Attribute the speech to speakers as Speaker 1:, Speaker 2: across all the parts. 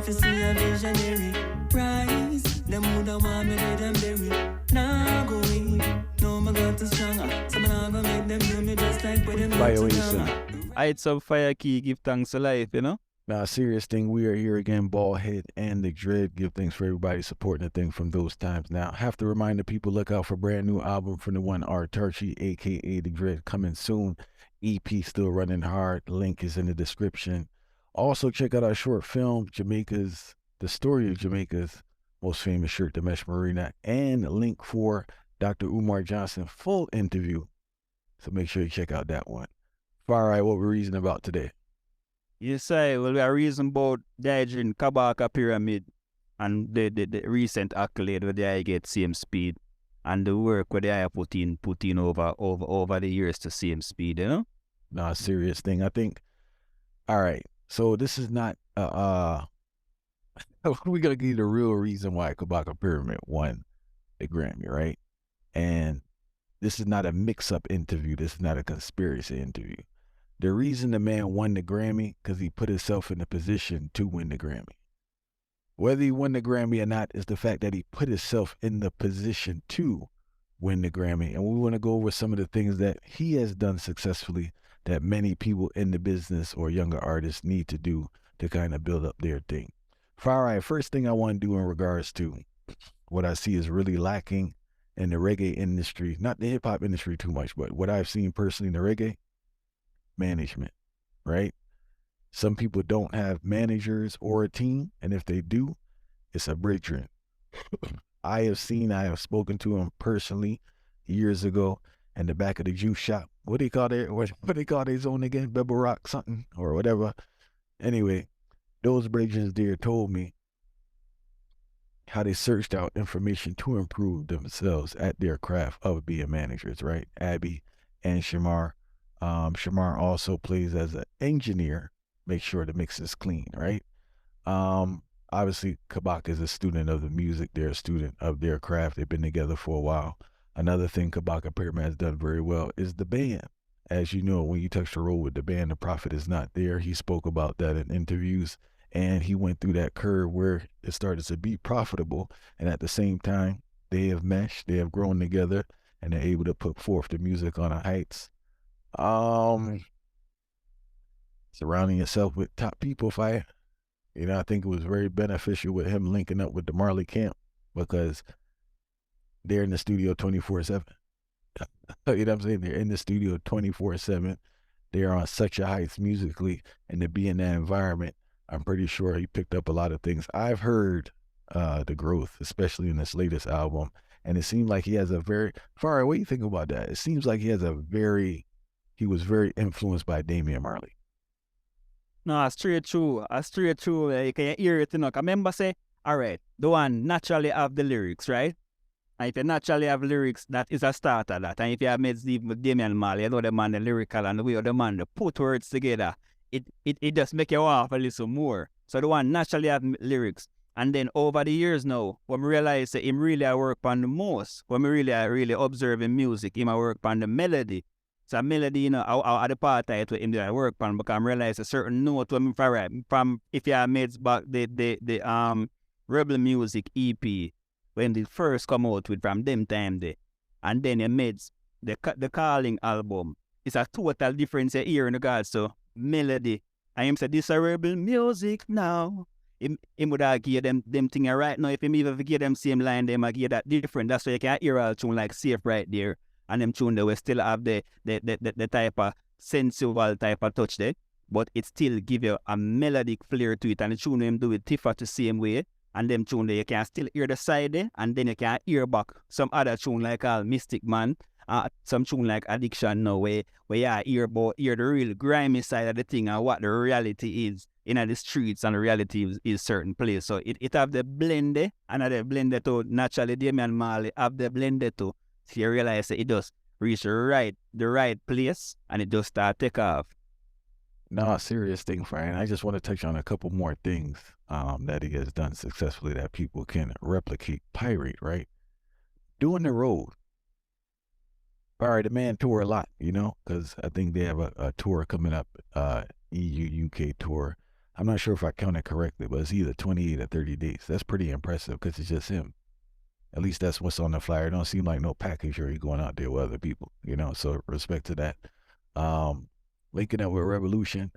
Speaker 1: if you see a visionary rise, them woulda want me dead and buried. Now go in, no my God is stronger. Some now gonna make them do me just like with them
Speaker 2: Violation.
Speaker 3: I had some fire key, give thanks to life, you know?
Speaker 2: Now, serious thing, we are here again, Ballhead and the Dread. Give thanks for everybody supporting the thing from those times. Now, have to remind the people, look out for brand new album from the one Autarchii, a.k.a. the Dread, coming soon. EP still running hard. Link is in the description. Also, check out our short film, The Story of Jamaica's Most Famous Shirt, the Mesh Marina, and link for Dr. Umar Johnson full interview. So make sure you check out that one. All right, what we're reasoning about today?
Speaker 3: Yes, well, we are reasoning about the Kabaka Pyramid and the recent accolade where they get same speed and the work where they put in over the years to same speed, you know?
Speaker 2: No, serious thing. I think, all right, so this is not, we're going to give you the real reason why Kabaka Pyramid won the Grammy, right? And this is not a mix-up interview. This is not a conspiracy interview. The reason the man won the Grammy, because he put himself in a position to win the Grammy. Whether he won the Grammy or not is the fact that he put himself in the position to win the Grammy. And we want to go over some of the things that he has done successfully that many people in the business or younger artists need to do to kind of build up their thing. All right, first thing I want to do in regards to what I see is really lacking in the reggae industry, not the hip-hop industry too much, but what I've seen personally in the reggae, management, right? Some people don't have managers or a team, and if they do, it's a brethren. I have spoken to him personally years ago in the back of the juice shop. What do they call their zone again? Bebble Rock something or whatever. Anyway, those brethren there told me how they searched out information to improve themselves at their craft of being managers, right? Abby and Shamar. Shamar also plays as an engineer, make sure the mix is clean, right? Obviously, Kabaka is a student of the music. They're a student of their craft. They've been together for a while. Another thing Kabaka Pyramid has done very well is the band. As you know, when you touch the road with the band, the prophet is not there. He spoke about that in interviews, and he went through that curve where it started to be profitable, and at the same time, they have meshed, they have grown together, and they're able to put forth the music on the heights. Surrounding yourself with top people, I think it was very beneficial with him linking up with the Marley Camp because they're in the studio 24/7. You know what I'm saying? They're in the studio 24/7. They're on such a heights musically, and to be in that environment, I'm pretty sure he picked up a lot of things. I've heard the growth, especially in this latest album, and it seemed like he has a very, Farah, what do you think about that? It seems like he was very influenced by Damian Marley.
Speaker 3: No, straight true. You can hear it, you know. I remember say, all right, the one naturally have the lyrics, right? And if you naturally have lyrics, that is a start of that. And if you have made Steve with Damian Marley, you know the man, the lyrical and the way of the man, the put words together, it just make you want to listen more. So the one naturally have lyrics. And then over the years now, when we realize that him really work on the most, when we really observing music, him work on the melody. So melody, you know, I the part of it with him that I work on because I realize a certain note when from if you have made back the Rebel Music EP when they first come out with from them time there, and then you made the Calling album. It's a total difference here in regards to melody. I am say this a Rebel Music now. Him would have give them thing right now. If him even give them same line, them give that different. That's why you can hear a tune like Safe right there. And them tune they will still have the type of sensual type of touch there, but it still give you a melodic flair to it. And the tune them do it different the same way. And them tune there you can still hear the side there, and then you can hear back some other tune like Mystic Man, some tune like Addiction now where you hear the real grimy side of the thing and what the reality is in the streets, and the reality is certain place. So it have the blend there, and the blend there too. Naturally Damian Marley have the blend there too. So you realize that it does reach the right place, and it does start take off.
Speaker 2: No, serious thing, Brian. I just want to touch on a couple more things that he has done successfully that people can replicate, pirate, right? Doing the road. All right, the man tour a lot, you know, because I think they have a tour coming up, EU, UK tour. I'm not sure if I counted correctly, but it's either 28 or 30 days. That's pretty impressive because it's just him. At least that's what's on the flyer. It don't seem like no package or he going out there with other people, you know. So respect to that. Linking up with Revolution,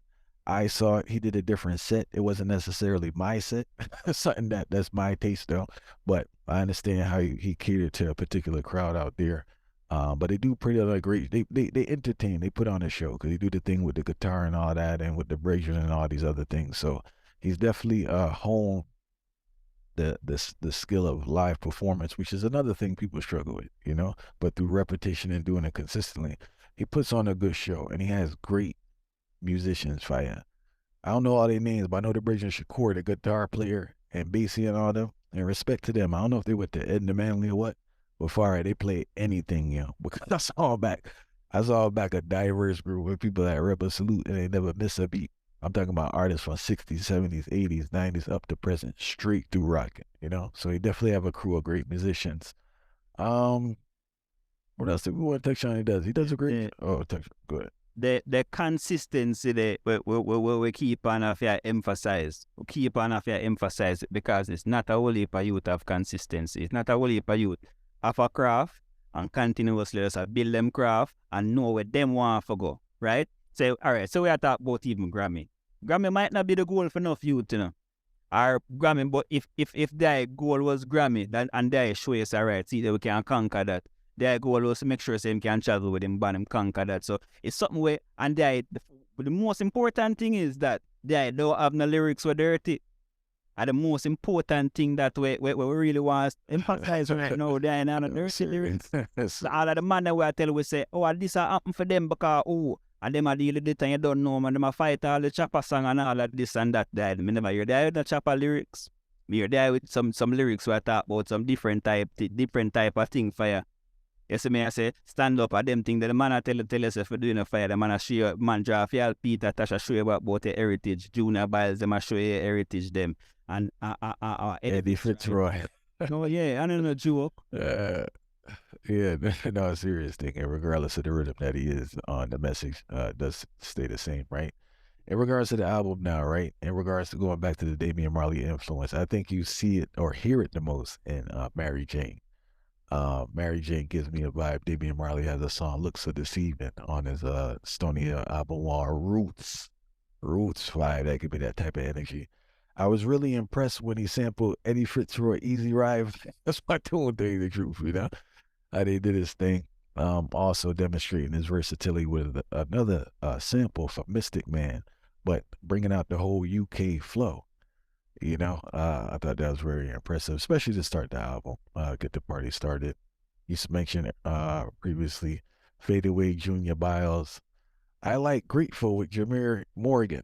Speaker 2: I saw he did a different set. It wasn't necessarily my set, something that's my taste though. But I understand how he catered to a particular crowd out there. But they do pretty like great. They entertain. They put on a show because they do the thing with the guitar and all that, and with the brazier and all these other things. So he's definitely honed the skill of live performance, which is another thing people struggle with, you know. But through repetition and doing it consistently, he puts on a good show, and he has great musicians. Fire. I don't know all their names, but I know the Brazier Shakur, the guitar player, and Basie and all them. And respect to them. I don't know if they went to Edna Manley or what, but far they play anything, you know. Because I saw back a diverse group with people that rep a salute and they never miss a beat. I'm talking about artists from 60s, 70s, 80s, 90s up to present, straight through rocking, you know. So he definitely have a crew of great musicians. What else did we want to touch on? He does a great. Good.
Speaker 3: The consistency that we keep on of your emphasize. We keep on of your emphasize because it's not a whole heap of youth of consistency. It's not a whole heap of youth of a craft and continuously just build them craft and know where them want to go, right? So, all right, so we are talking about even Grammy. Grammy might not be the goal for enough youth, you know. Or Grammy, but if their goal was Grammy, then, and their show is all right, see that we can conquer that. Their goal was to make sure him can travel with him, but him conquer that. So it's something where, and the most important thing is that they don't have no lyrics were dirty. And the most important thing that we really want to emphasize right now, they are not dirty lyrics. So all of the man that we tell we say, oh, this happen for them because, and them a deal with it and you don't know, man, them a fight all the chopper song and all of this and that. I never hear there with the chopper lyrics. Me hear there with some lyrics where I talk about some different type of thing for you. You see me, I say, stand up at them thing that the man I tell yourself for doing a fire, the man I show you, man draft you, Peter, Tasha show you about the heritage, Junior Biles, them I show you heritage them. And
Speaker 2: Eddie Fitzroy.
Speaker 3: No, yeah, I don't know joke.
Speaker 2: Yeah, no, serious thing. And regardless of the rhythm that he is on, the message does stay the same, right? In regards to the album now, right? In regards to going back to the Damian Marley influence, I think you see it or hear it the most in Mary Jane. Mary Jane gives me a vibe. Damian Marley has a song, Look So Deceiving, on his Stony Hill album, Roots vibe. That could be that type of energy. I was really impressed when he sampled Eddie Fitzroy, Easy Ride. That's my tune, tell you the truth, you know? How they did his thing. Also demonstrating his versatility with another sample from Mystic Man, but bringing out the whole UK flow. You know, I thought that was very impressive, especially to start the album, get the party started. You mentioned previously, Fade Away, Junior Biles. I like Grateful with Jameer Morgan.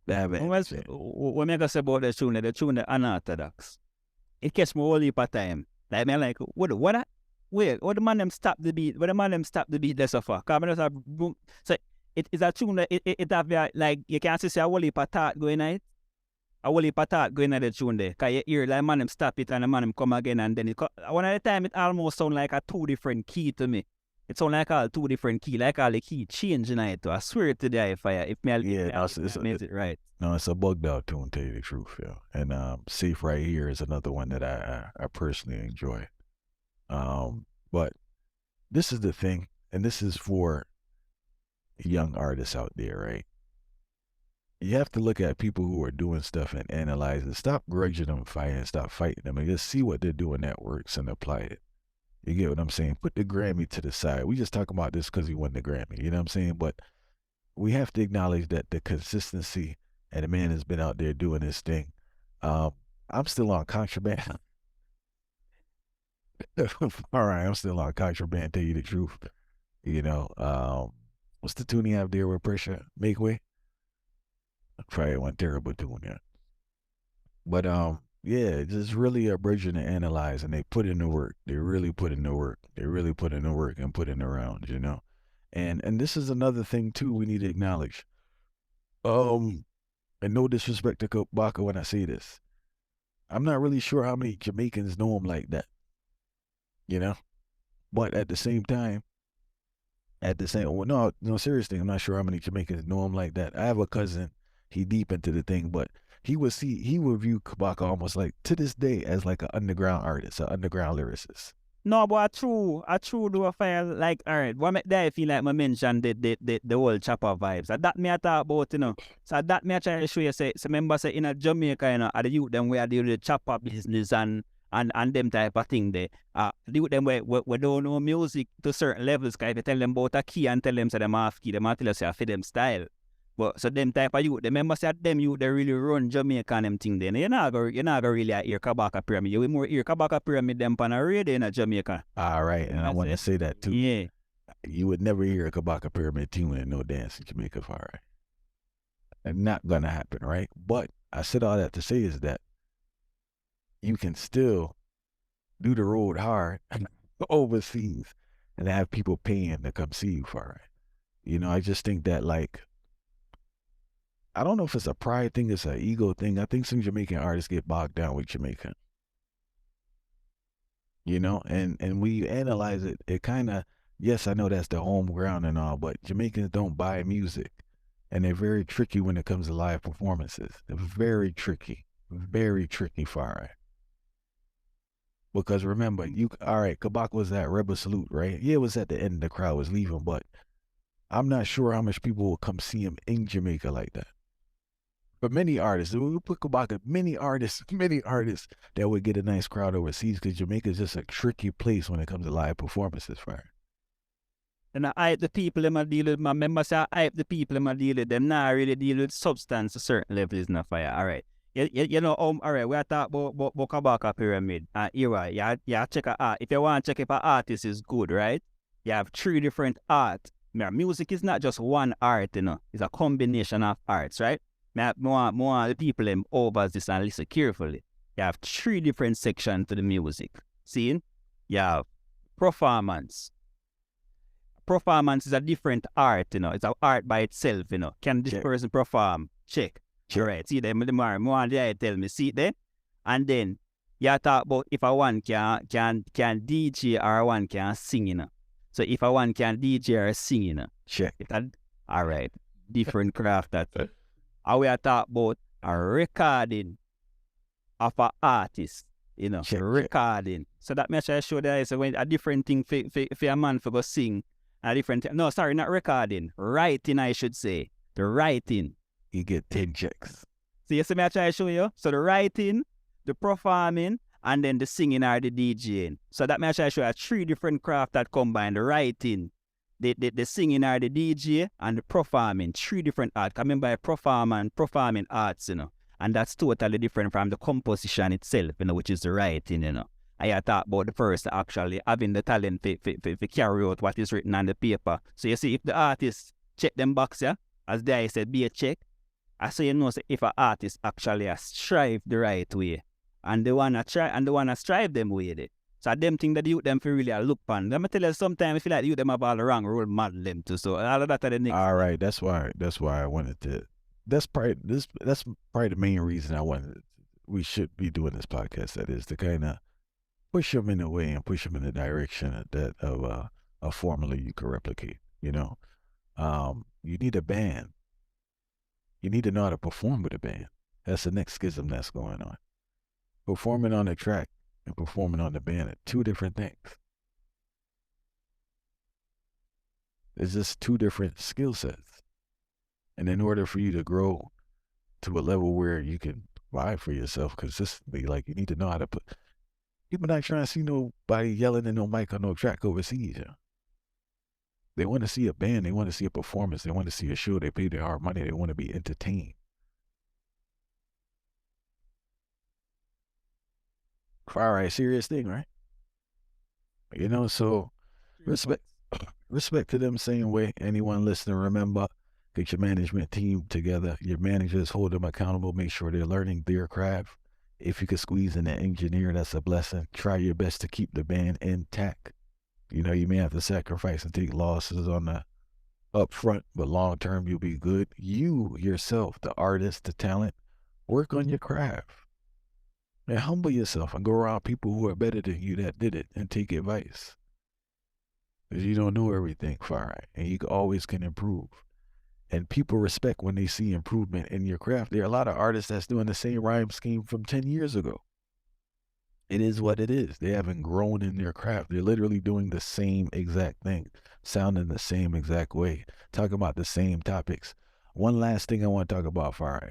Speaker 3: What make us say about the tune the unorthodox? It catch me all heap of time. Like me like, what the man them stop the beat? What the man them stop the beat there so far? Cause me just have boom. So it is a tune that it have like you can see a whole heap of thought going on it. A whole heap of thought going on the tune there. Cause you hear like man them stop it and the man them come again and then one at a time it almost sound like a two different key to me. It sound like all two different key, like all the key changing it too. I swear to the if me makes it right.
Speaker 2: No, it's a bugged out tune, tell you the truth, yeah. And Safe Right Here is another one that I personally enjoy. But this is the thing, and this is for young artists out there, right? You have to look at people who are doing stuff and analyze it. Stop grudging them, stop fighting them, and just see what they're doing that works and apply it. You get what I'm saying? Put the Grammy to the side. We just talking about this because he won the Grammy, you know what I'm saying? But we have to acknowledge that the consistency, and the man has been out there doing his thing. I'm still on Contraband. All right, I'm still on Contraband, tell you the truth. You know, what's the tune you have there with Pressure? Make Way? Probably one terrible tune, yeah. But yeah, it's just really a bridge to analyze, and they put in the work. They really put in the work. They really put in the work and put in the rounds, you know. And this is another thing too we need to acknowledge. And no disrespect to Kabaka when I say this. I'm not really sure how many Jamaicans know him like that. You know? But at the same time, no, seriously, I'm not sure how many Jamaicans know him like that. I have a cousin he deep into the thing, but he would view Kabaka almost like to this day as like an underground artist, an underground lyricist.
Speaker 3: No, but I true do a fire like alright. What make that feel like I mentioned the whole chopper vibes. So that me I talk about, you know. So that me I try to show you say remember say in a Jamaica, you know, the youth them where deal with the chopper business and them type of thing there. The youth them where don't know music to certain levels, cause if you tell them about a key and tell them say them half key, them tell you say for them style. But so them type of youth, they remember say them youth they really run Jamaica and them thing then. You're not gonna really hear Kabaka Pyramid. You will more hear Kabaka Pyramid them pan a radio in Jamaica.
Speaker 2: All right, and I want to say that too.
Speaker 3: Yeah.
Speaker 2: You would never hear a Kabaka Pyramid tune and no dance in Jamaica for right. And not gonna happen, right? But I said all that to say is that you can still do the road hard overseas and have people paying to come see you for it. You know, I just think that like I don't know if it's a pride thing, it's an ego thing. I think some Jamaican artists get bogged down with Jamaica. You know, and we analyze it, it kind of, yes, I know that's the home ground and all, but Jamaicans don't buy music. And they're very tricky when it comes to live performances. They're very tricky far right. Because remember, all right, Kabaka was at Rebel Salute, right? Yeah, it was at the end, the crowd was leaving, but I'm not sure how much people will come see him in Jamaica like that. But many artists, we put Kabaka, many artists that would get a nice crowd overseas because Jamaica is just a tricky place when it comes to live performances, right?
Speaker 3: And I hype the people them a deal with, my members say I hype the people them a deal with, them not really deal with substance to certain levels in the fire, all right. You know, all right, we are talking about Kabaka Pyramid. Era, you check a art. If you want to check if an artist is good, right? You have 3 different art. Music is not just one art, you know. It's a combination of arts, right? I want the people them over this and listen carefully. You have 3 different sections to the music. See? You have performance. Performance is a different art, you know. It's an art by itself, you know. Can this person perform? Check. Right. See them more tell me. See there? And then you talk about if a one can DJ or one can sing, you know. So if a one can DJ or sing, you know.
Speaker 2: Check.
Speaker 3: All right. Different craft that. How we talk about a recording of an artist, you know. Recording. So that makes I show there is a different thing for a man for go sing. A different thing. No, sorry, not recording. Writing, I should say. The writing.
Speaker 2: You get 10 checks.
Speaker 3: So you see me I try to show you? So the writing, the performing, and then the singing or the DJing. So that me I try to show you 3 different crafts that combine. The writing, the singing or the DJ, and the performing. 3 different arts. I mean by performing arts, you know. And that's totally different from the composition itself, you know, which is the writing, you know. I talk about the first actually having the talent to carry out what is written on the paper. So you see if the artist check them box, yeah, as they said, be a check. I say you know say if an artist actually strive the right way and they wanna try and they wanna strive them with it. So them thing that you them feel really look upon. Let me tell you sometimes I feel like you them have all the wrong role model them too. So all of that are the next.
Speaker 2: All right, that's why I wanted to that's probably the main reason we should be doing this podcast, that is to kinda push them in a way and push them in the direction of a formula you can replicate, you know. You need a band. You need to know how to perform with a band. That's the next schism that's going on. Performing on the track and performing on the band are 2 different things. It's just 2 different skill sets. And in order for you to grow to a level where you can provide for yourself consistently, like you need to know how to put... People not trying to see nobody yelling in no mic on no track overseas. Yeah. They want to see a band. They want to see a performance. They want to see a show. They pay their hard money. They want to be entertained. All right, serious thing, right? You know, so respect to them same way. Anyone listening, remember, get your management team together. Your managers, hold them accountable. Make sure they're learning their craft. If you could squeeze in an engineer, that's a blessing. Try your best to keep the band intact. You know, you may have to sacrifice and take losses on the up front, but long term, you'll be good. You yourself, the artist, the talent, work on your craft. And humble yourself and go around people who are better than you that did it and take advice. Because you don't know everything, far right, and you always can improve. And people respect when they see improvement in your craft. There are a lot of artists that's doing the same rhyme scheme from 10 years ago. It is what it is. They haven't grown in their craft. They're literally doing the same exact thing, sounding the same exact way, talking about the same topics. One last thing I want to talk about, Farai.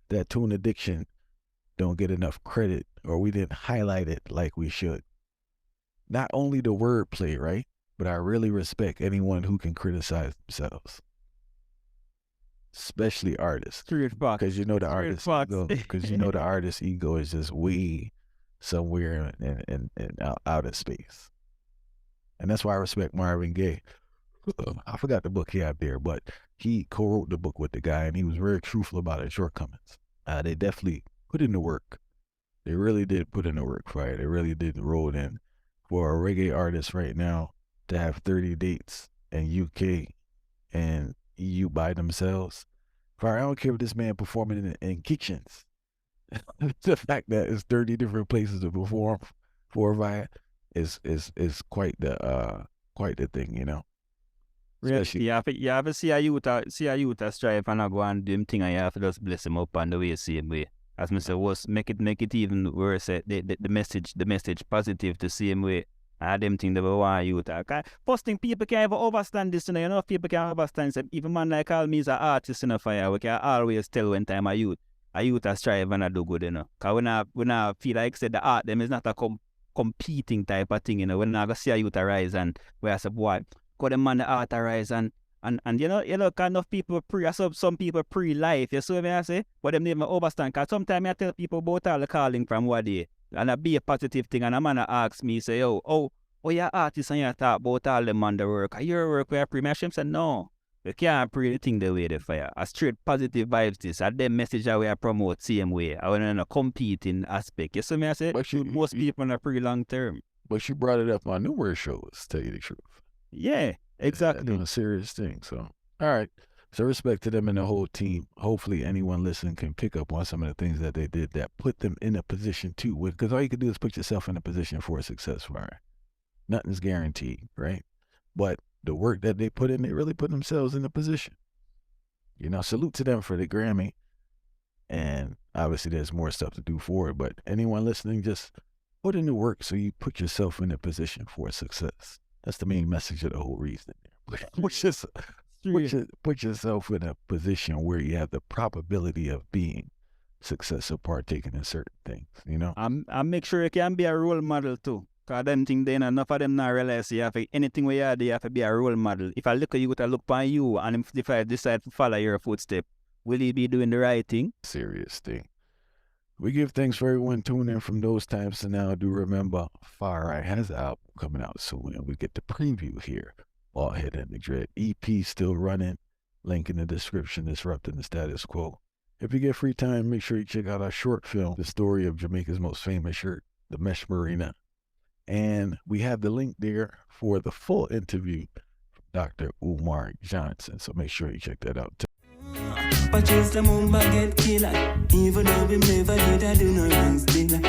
Speaker 2: That tune addiction don't get enough credit, or we didn't highlight it like we should. Not only the wordplay, right? But I really respect anyone who can criticize themselves, especially artists. Because you know the artist ego. Because you know the artist ego is just way somewhere in outer space, and that's why I respect Marvin Gaye. I forgot the book he had there, but he co-wrote the book with the guy, and he was very truthful about his shortcomings. They definitely put in the work. They really did put in the work, right? They really did roll it in. For a reggae artist right now to have 30 dates in UK and EU by themselves, I don't care if this man performing in kitchens. The fact that it's 30 different places to perform for via is quite the thing, you know.
Speaker 3: Especially, you have to see a youth strive and go and do him thing, and you have to just bless him up on the way, same way. As I said, was make it even worse. The message positive the same way. I them thing they want you to. First thing, people can't even understand this, you know. People can't understand. So even man like all me is an artist in a fire. We can always tell when time a youth a strive and a do good, you know. Cause when I feel like said the art them is not a competing type of thing, you know. When I go see a youth arise and where I say, boy, cause the man the art arise and you know kind of people some people pre-life, you see what I say? But them never understand. Cause sometimes I tell people about all the calling from what day. And it be a positive thing, and a man ask me, say, oh, you're artist and you talk about all them on the work. Your work where pre-me? I say, no, you can't pre the thing the way they fire. A straight positive vibes this, and them message that we promote same way. I want to compete in aspect. You see me, I say, most people are pre long term.
Speaker 2: But you brought it up on numerous shows, tell you the truth.
Speaker 3: Yeah, exactly.
Speaker 2: Doing a serious thing, so. All right. So respect to them and the whole team. Hopefully anyone listening can pick up on some of the things that they did that put them in a position to win. Because all you can do is put yourself in a position for success, right? Nothing's guaranteed, right? But the work that they put in, they really put themselves in a position. You know, salute to them for the Grammy. And obviously there's more stuff to do for it. But anyone listening, just put in the work so you put yourself in a position for success. That's the main message of the whole reason. Put yourself in a position where you have the probability of being successful, partaking in certain things, you know?
Speaker 3: And make sure you can be a role model too. Because them things then enough of them not realize you have to, anything where you do, you have to be a role model. If I look at you, I look upon you, and if I decide to follow your footstep, will you be doing the right thing?
Speaker 2: Serious thing. We give thanks for everyone tuning in from those times to now. Do remember, Far Right has an album coming out soon, and we get the preview here. All Head and the Dread. EP still running. Link in the description, Disrupting the Status Quo. If you get free time, make sure you check out our short film, the story of Jamaica's most famous shirt, the Mesh Marina. And we have the link there for the full interview from Dr. Umar Johnson. So make sure you check that out too.
Speaker 1: But just the moon get killer. Even though we never did, I do no wrong still.